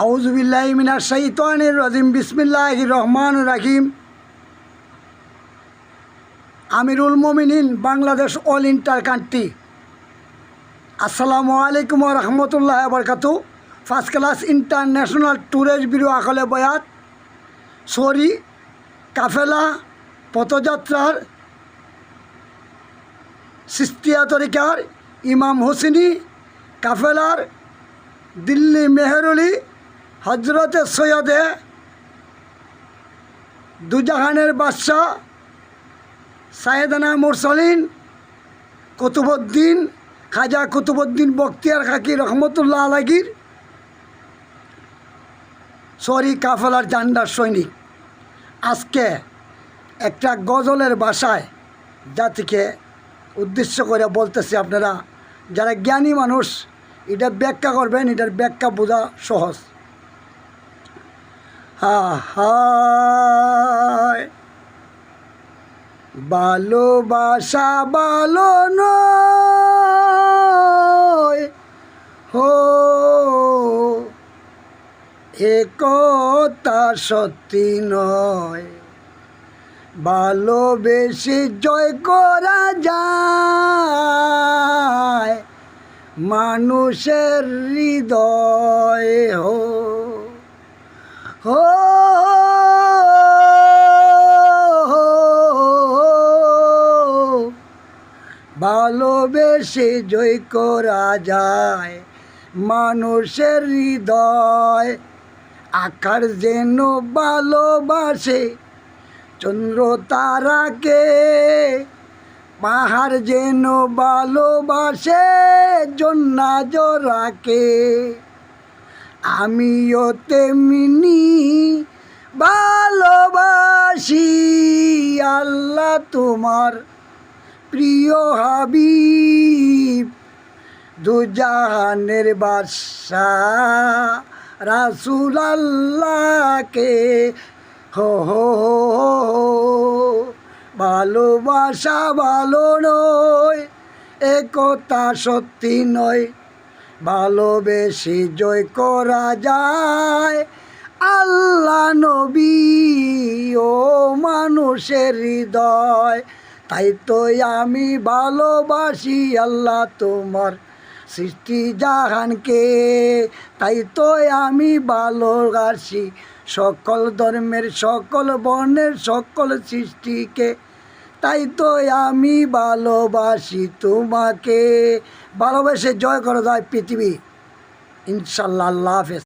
আউযু বিল্লাহি মিনাশ শাইতানির রাজিম। বিসমিল্লাহির রহমানির রহিম। আমিরুল মোমিনিন বাংলাদেশ অল ইন্টার কান্ট্রি। আসসালামু আলাইকুম ওয়া রাহমাতুল্লাহি ওয়া বারাকাতুহু। First class international tourist bureau আকলে বয়াত সরি কাফেলা পথযাত্রার সিস্তিয়া তরিকার ইমাম হোসেনি কাফেলার দিল্লি মেহরুলি হজরতে সৈয়দে দুজাহানের বাদশাহ সাইয়েদানা মুরসালিন কুতুবউদ্দিন খাজা কুতুবউদ্দিন বখতিয়ার খাকি রহমতুল্লাহ আলাইহির সরি কাফেলার জান্ডার সৈনিক আজকে একটা গজলের ভাষায় জাতিকে উদ্দেশ্য করে বলতেছি। আপনারা যারা জ্ঞানী মানুষ এটা ব্যাখ্যা করবেন, এটার ব্যাখ্যা বোঝা সহজ। হায় ভালোবাসা ভালো নয় হো একতা সত্যি নয়, ভালোবেসে জয় করা যায় মানুষের হৃদয় হো হো ভালোবেসে জয় করা যায় মানুষের হৃদয়। আকার যেন ভালোবাসে চন্দ্র তারাকে, পাহাড় যেন ভালোবাসে জন্না জোড়াকে, আমিও তেমনি ভালোবাসি আল্লাহ তোমার প্রিয় হাবিব দুজাহানের বাদশাহ রাসূল আল্লাহকে হো হো হো। ভালোবাসা ভালো নয় একতা সত্যি নয়, ভালোবেসে জয় করা যায় আল্লাহ নবী ও মানুষের হৃদয়। তাই তো আমি ভালোবাসি আল্লাহ তোমার সৃষ্টি জাহানকে, তাই তো আমি ভালোবাসি সকল ধর্মের সকল বর্ণের সকল সৃষ্টিকে, তাই তো আমি ভালোবাসি তোমাকে। ভালোবেসে জয় করা যায় পৃথিবী ইনশাল্লাহ। আল্লাহ হাফেজ।